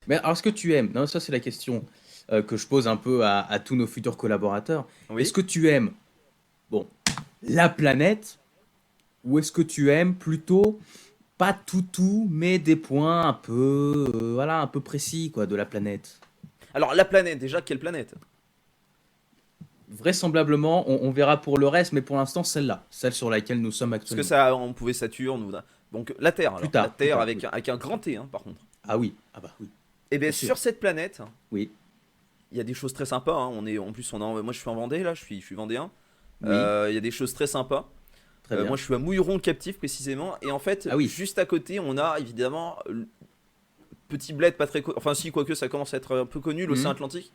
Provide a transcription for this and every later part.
Mais alors, est-ce que tu aimes? Non, ça c'est la question que je pose un peu à tous nos futurs collaborateurs. Est-ce Oui. que tu aimes, bon, la planète, ou est-ce que tu aimes plutôt pas tout, mais des points un peu, voilà, un peu précis quoi, de la planète? Alors, la planète, déjà, quelle planète? Vraisemblablement, on verra pour le reste, mais pour l'instant, celle-là, celle sur laquelle nous sommes Parce que actuellement. ça, on pouvait Saturne ou. Donc, la Terre, alors. La Plus Terre tard, avec, oui. avec un grand T, hein, par contre. Ah oui, ah bah oui, Et bien, bien sûr, sur cette planète, oui, il y a des choses très sympas, hein. En plus, moi, je suis en Vendée, là, je suis vendéen. oui, Il y a des choses très sympas. très Moi, bien. je suis à Mouilleron captif précisément. Et en fait, Ah oui, juste à côté, on a évidemment petit bled pas très enfin si, quoique ça commence à être un peu connu, l'océan mhm, Atlantique.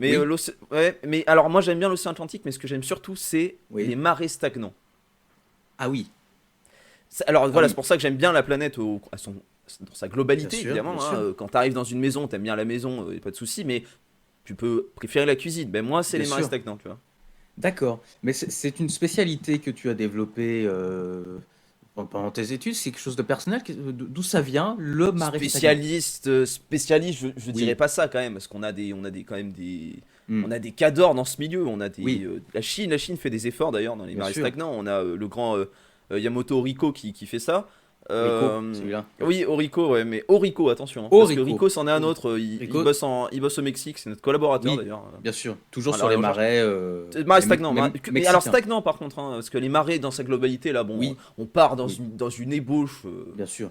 Mais oui, ouais, mais alors moi j'aime bien l'océan Atlantique, mais ce que j'aime surtout c'est oui, les marais stagnants. ah oui, Alors ah voilà, c'est oui, pour ça que j'aime bien la planète dans sa bien globalité sûr, bien évidemment, hein. sûr, Quand t'arrives dans une maison, t'aimes bien la maison, y a pas de souci, mais tu peux préférer la cuisine. Ben moi c'est bien les marais sûr. stagnants, tu vois. D'accord. Mais c'est une spécialité que tu as développée pendant tes études. C'est quelque chose de personnel. D'où ça vient, le marais stagnant? Spécialiste, je dirais Oui. pas ça quand même, parce qu'on a quand même Hmm. on a des cadors dans ce milieu. Oui, La Chine fait des efforts d'ailleurs dans les bien marais sûr. stagnants. On a le grand Yamato Oriko qui fait ça. Rico, celui-là. Oui. Oui, Oriko, ouais, mais Oriko, attention, hein, parce que Rico. Rico, c'en est un Oh, autre. Rico, Il bosse au Mexique, c'est notre collaborateur oui, d'ailleurs. bien sûr. Toujours sur Voilà, les on recherche. marais, Marais stagnants. Mais alors mexicains. stagnant par contre, hein, parce que les marais dans sa globalité, là, bon, Oui, on part oui, dans une ébauche bien sûr.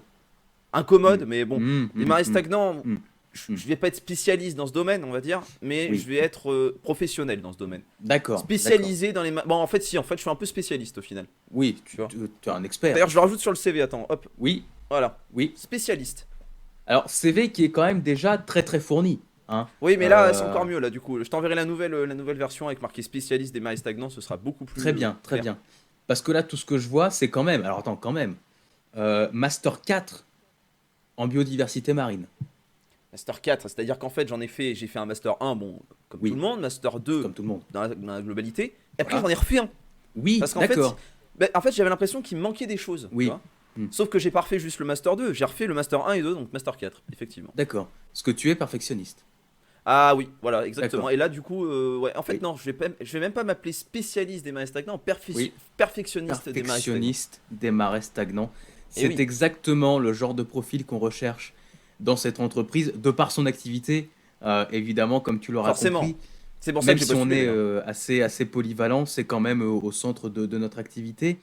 incommode, Hmm. mais bon, Hmm, les hmm, marais hmm, stagnants, hmm, hmm. je vais pas être spécialiste dans ce domaine, on va dire, mais Oui, je vais être professionnel dans ce domaine. d'accord, d'accord. Spécialisé dans les Bon, en fait, si, en fait, je suis un peu spécialiste au final. Oui, Tu vois. tu es un expert, D'ailleurs, bien je le sûr. rajoute sur le CV, attends, hop, Oui, voilà. oui. Spécialiste. Alors, CV qui est quand même déjà très très fourni, hein. Oui, mais là, c'est Euh, encore mieux, là, du coup. Je t'enverrai la nouvelle version avec marqué spécialiste des marais stagnants, ce sera beaucoup plus Très bien, très clair. bien. Parce que là, tout ce que je vois, c'est quand même, alors attends, quand même, Master 4 en biodiversité marine. Master 4, c'est-à-dire qu'en fait, j'ai fait un Master 1, bon, comme tout le Oui, monde, Master 2 comme tout le monde. dans la globalité, et après, Voilà. j'en ai refait un. Oui, Parce qu'en fait, d'accord. j'avais l'impression qu'il me manquait des choses, tu Oui, vois. hmm, Sauf que j'ai pas refait juste le Master 2, j'ai refait le Master 1 et 2, donc Master 4, effectivement. d'accord. Parce que tu es perfectionniste. Ah oui, voilà, exactement. D'accord. Et là, du coup, ouais, en fait, Oui, non, je vais même pas m'appeler spécialiste des marais stagnants, oui. perfectionniste des marais stagnants. Perfectionniste des marais stagnants. Et C'est oui, exactement le genre de profil qu'on recherche dans cette entreprise, de par son activité, évidemment, comme tu l'auras forcément. compris. C'est pour ça que Même j'ai si on postulé est d'ailleurs. assez polyvalent, c'est quand même au centre de notre activité.